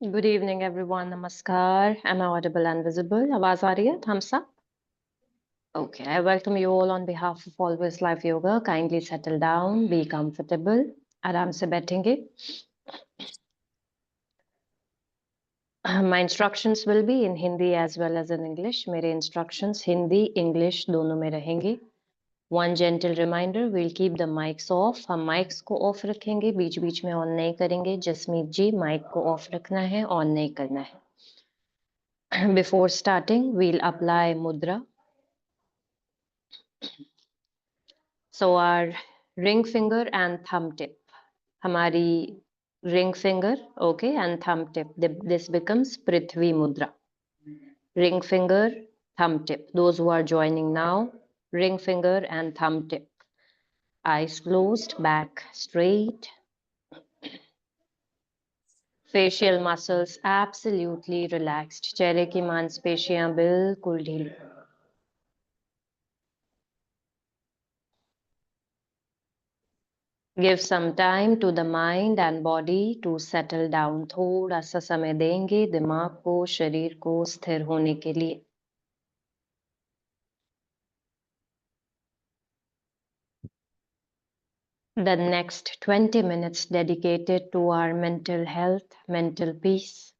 Good evening, everyone. Namaskar. Am I audible and visible? आवाज आ रही है? Thumbs up. Okay. I welcome you all on behalf of Always Life Yoga. Kindly settle down. Be comfortable. आराम से बैठेंगे. My instructions will be in Hindi as well as in English. मेरे instructions Hindi, English दोनों में रहेंगे. One gentle reminder, we'll keep the mics off. हम mics को off रखेंगे, बीच बीच में on नहीं करेंगे. जसमीत जी, mic को off रखना है, on नहीं करना है. Before starting, we'll apply mudra. So our ring finger and thumb tip. हमारी ring finger, okay, and thumb tip. This becomes Prithvi mudra. Ring finger, thumb tip. Those who are joining now, ring finger and thumb tip. Eyes closed, back straight. Facial muscles absolutely relaxed. चेहरे की मांसपेशियां बिल्कुल ढीली. Give some time to the mind and body to settle down. थोड़ा सा समय देंगे दिमाग को, शरीर को स्थिर होने के लिए. The next 20 minutes dedicated to our mental health, mental peace.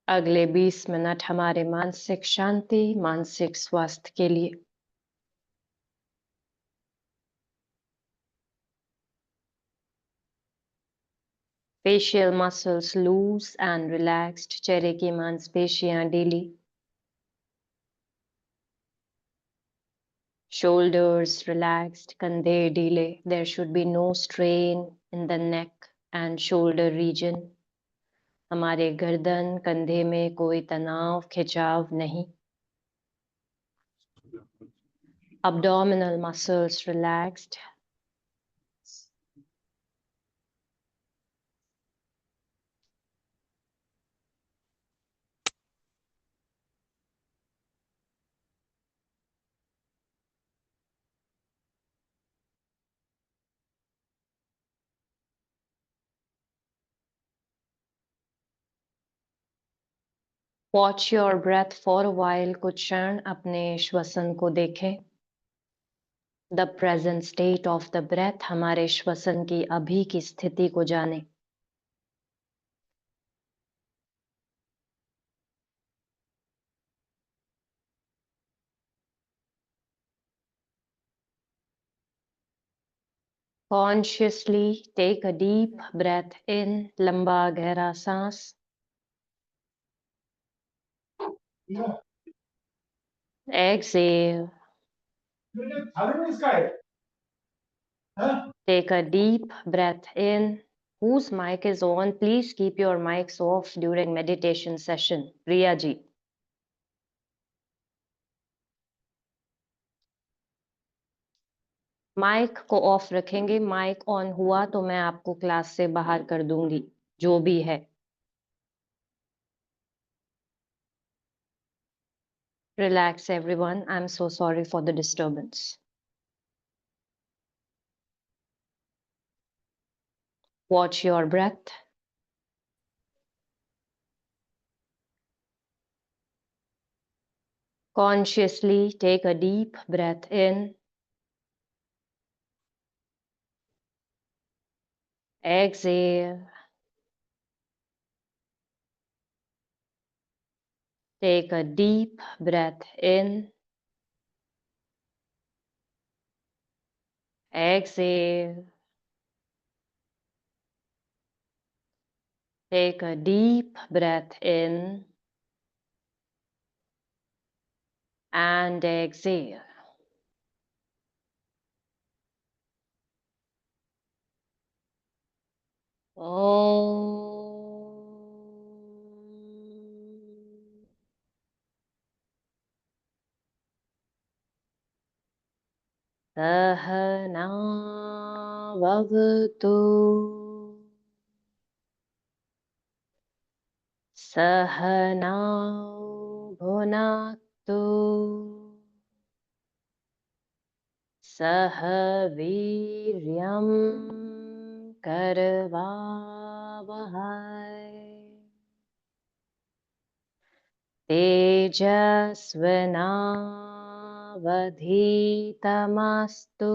अगले 20 मिनट हमारे मानसिक शांति, मानसिक स्वास्थ्य के लिए. Facial muscles loose and relaxed. चेहरे की मांसपेशियां ढीली. Shoulders relaxed, कंधे ढीले. There should be no strain in the neck and shoulder region. हमारे गर्दन, कंधे में कोई तनाव, खिंचाव नहीं. Abdominal muscles relaxed. Watch your breath for a while. कुछ क्षण अपने श्वसन को देखें. The present state of the breath. हमारे श्वसन की अभी की स्थिति को जानें. Consciously take a deep breath in. लंबा गहरा सांस. Exhale. Take a deep breath in. Whose mic is on? Please keep your mics off during meditation session. Priya ji. Mic को ऑफ रखेंगे. माइक ऑन हुआ तो मैं आपको क्लास से बाहर कर दूंगी, जो भी है. Relax everyone. I'm so sorry for the disturbance. Watch your breath. Consciously take a deep breath in. Exhale. Take a deep breath in. Exhale. Take a deep breath in and exhale. सहना भवतु. सहनौ भुनक्तु. सह वीर्यं करवावहै. तेजस्विनावधीतमस्तु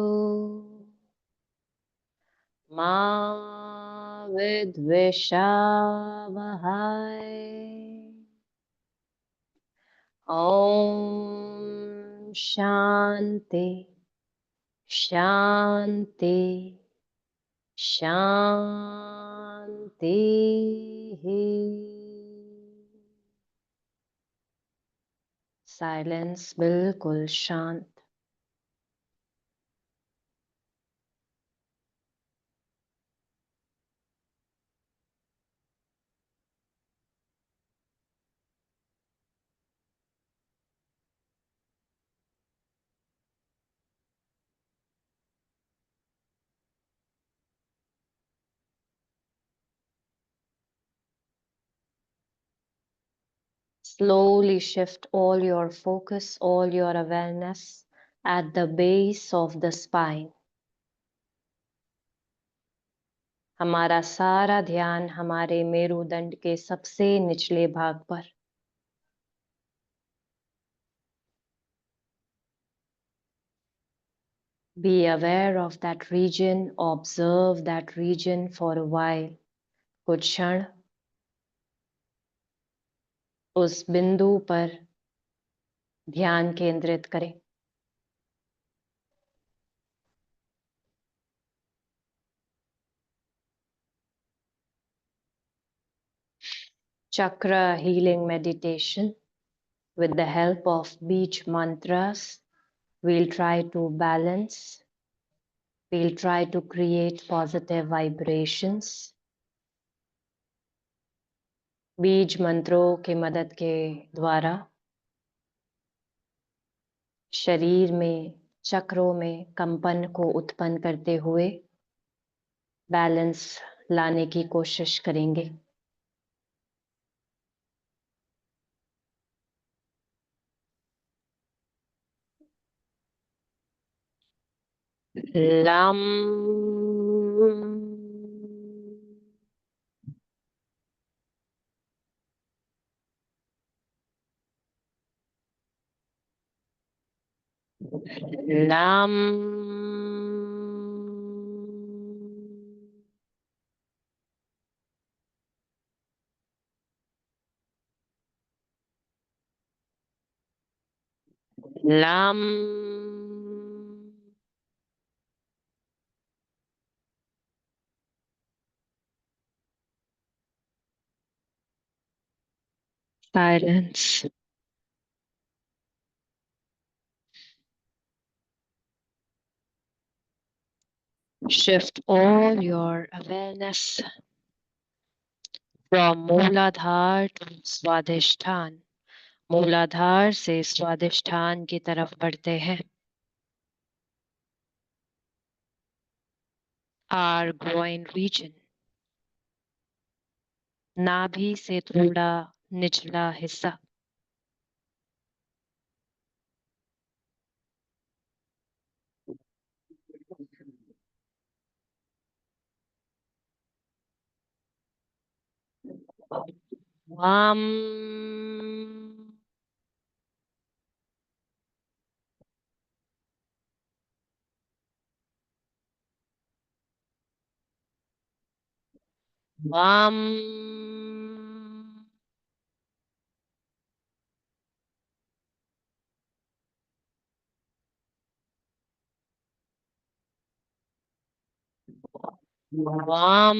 मा विद्विषावहै। ॐ शान्ति शान्ति शान्तिः। साइलेंस बिल्कुल शांत। Slowly shift all your focus, all your awareness at the base of the spine. हमारा सारा ध्यान हमारे मेरुदंड के सबसे निचले भाग पर। Be aware of that region, observe that region for a while. कुछ क्षण उस बिंदु पर ध्यान केंद्रित करें। Chakra healing meditation with the help of beach mantras. We'll try to balance. We'll try to create positive vibrations. बीज मंत्रों के मदद के द्वारा शरीर में चक्रों में कंपन को उत्पन्न करते हुए बैलेंस लाने की कोशिश करेंगे। Lump lump lump silence. Shift all your awareness from मूलाधार to स्वादिष्ठान। मूलाधार से स्वादिष्ठान की तरफ बढ़ते हैं। Our groin region, नाभि से थोड़ा निचला हिस्सा। वाम वाम वाम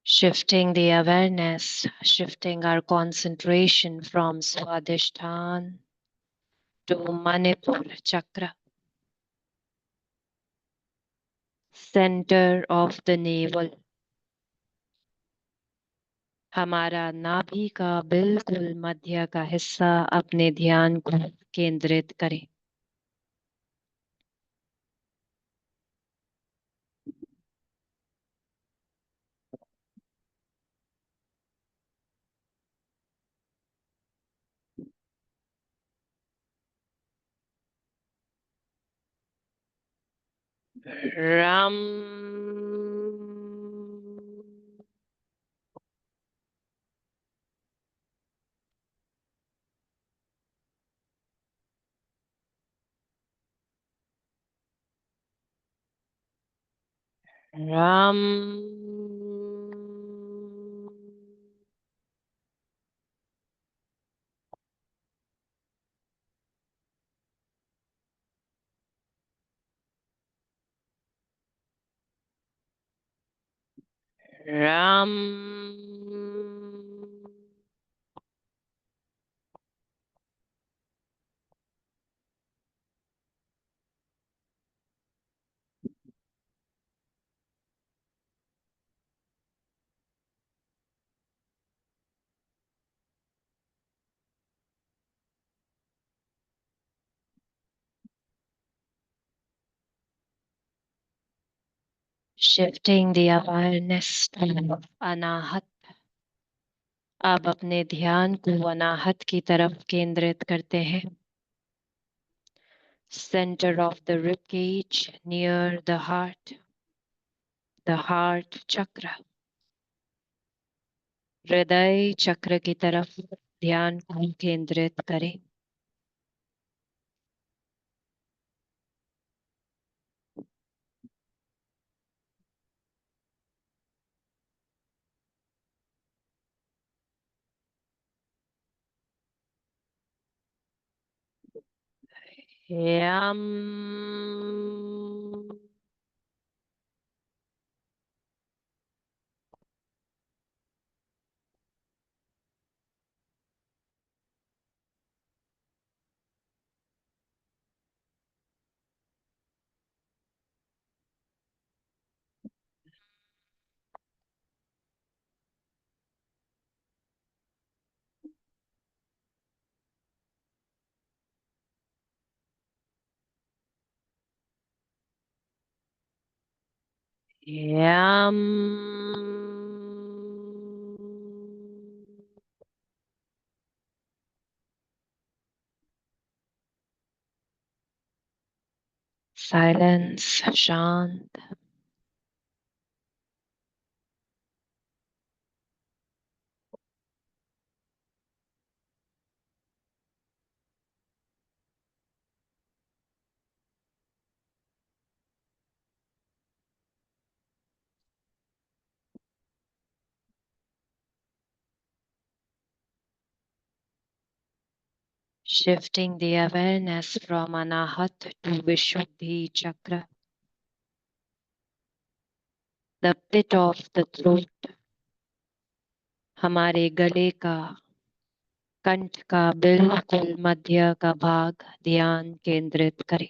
Shifting the awareness, shifting our concentration from Swadhisthana to Manipur chakra, center of the navel, हमारा नाभि का बिल्कुल मध्य का हिस्सा अपने ध्यान को केंद्रित करें। Ram. Ram. Ram. Shifting the awareness to अनाहत। अब अपने ध्यान को अनाहत की तरफ केंद्रित करते हैं। Center of the rib cage near the heart chakra। हृदय चक्र की तरफ ध्यान को केंद्रित करें। यम। यम। Silence, शांत। Shifting the awareness from Anahat to Vishuddhi chakra, the pit of the throat। हमारे गले का, कंठ का बिल्कुल मध्य का भाग ध्यान केंद्रित करें।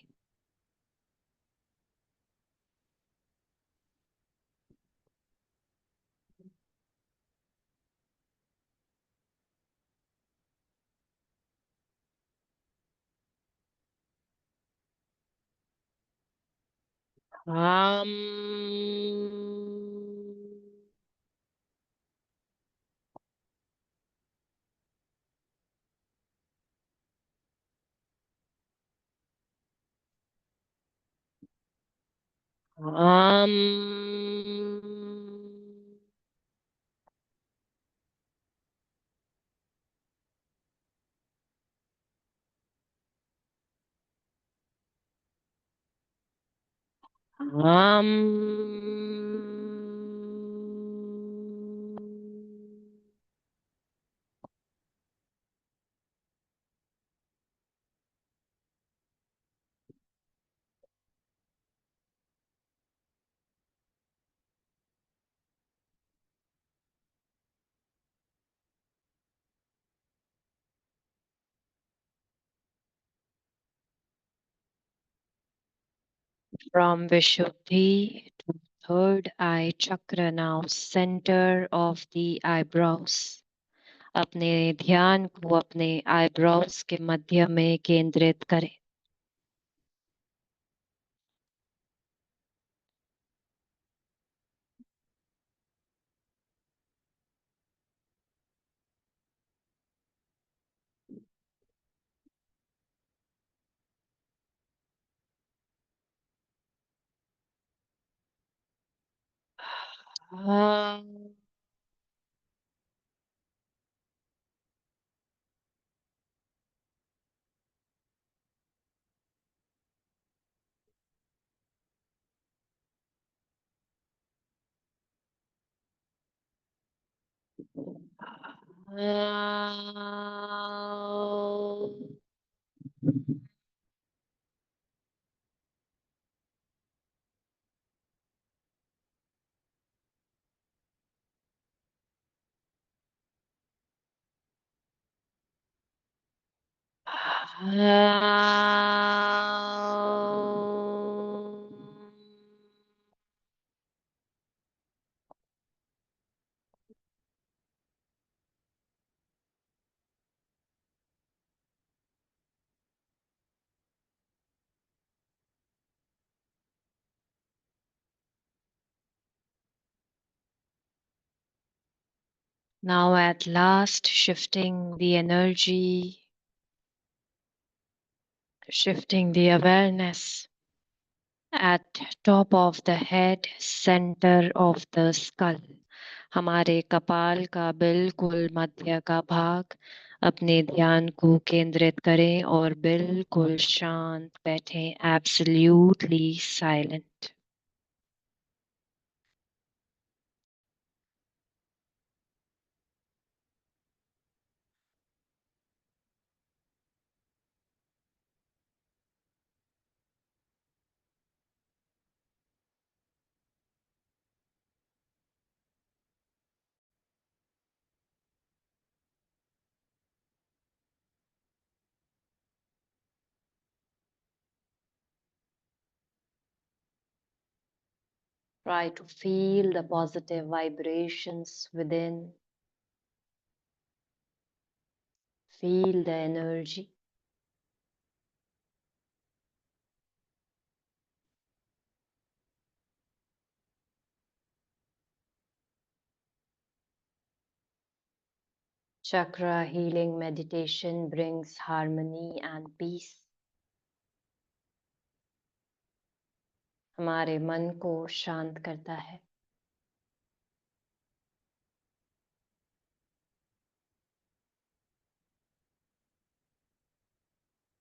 हम। हम। हम। From Vishuddhi to third eye chakra now, center of the eyebrows. अपने ध्यान को अपने आईब्रोज के मध्य में केंद्रित करें. Now at last shifting the energy, shifting the awareness at top of the head, center of the skull. हमारे कपाल का बिल्कुल मध्य का भाग. अपने ध्यान को केंद्रित करें और बिल्कुल शांत बैठें. Absolutely silent. Try to feel the positive vibrations within. Feel the energy. Chakra healing meditation brings harmony and peace. हमारे मन को शांत करता है.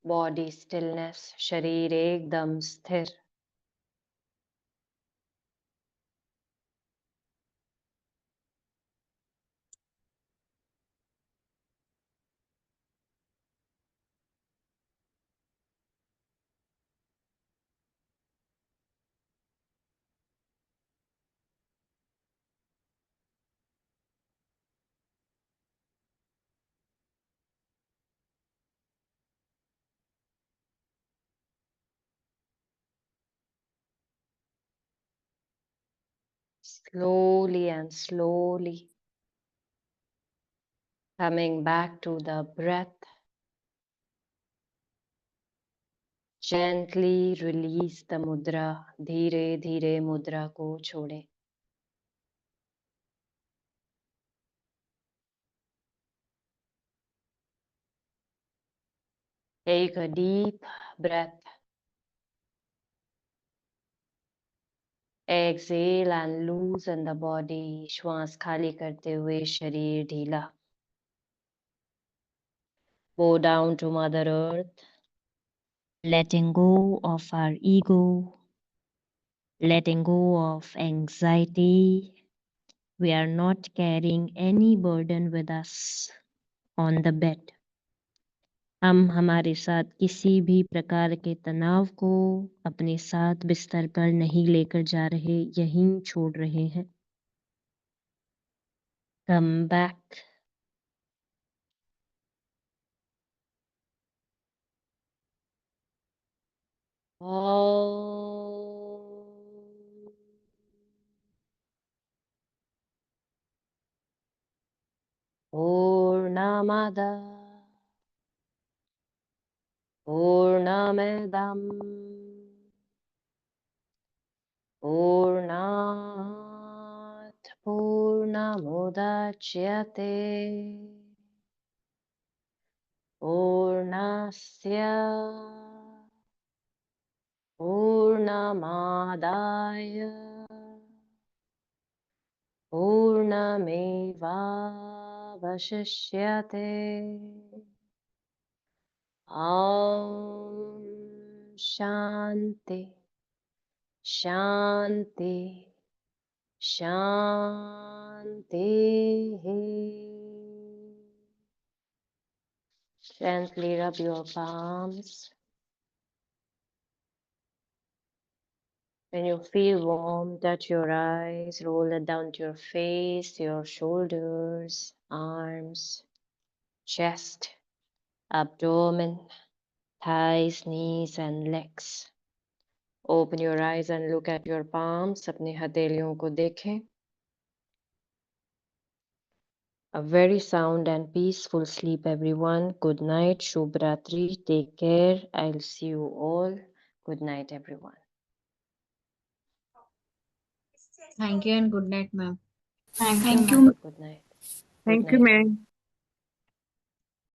Body stillness, शरीर एकदम स्थिर. Slowly and slowly coming back to the breath. Gently release the mudra. धीरे धीरे मुद्रा को छोड़ें. Take a deep breath. Exhale and loosen the body. श्वास खाली करते हुए शरीर ढीला. Bow down to Mother Earth. Letting go of our ego. Letting go of anxiety. We are not carrying any burden with us on the bed. हम हमारे साथ किसी भी प्रकार के तनाव को अपने साथ बिस्तर पर नहीं लेकर जा रहे, यहीं छोड़ रहे हैं. Come back. Oh. Purnamada Purnamidam Purnat Purnamudachyate Purnasya Purnamadaya Purnamevavashishyate. Om Shanti Shanti Shanti. Gently rub your palms. When you feel warm, touch your eyes, roll it down to your face, your shoulders, arms, chest, abdomen, thighs, knees, and legs. Open your eyes and look at your palms. अपने हथेलियों को देखें. A very sound and peaceful sleep, everyone. Good night. Shubh Ratri. Take care. I'll see you all. Good night, everyone. Thank you and good night, ma'am. Thank you. Good night. Thank you, ma'am.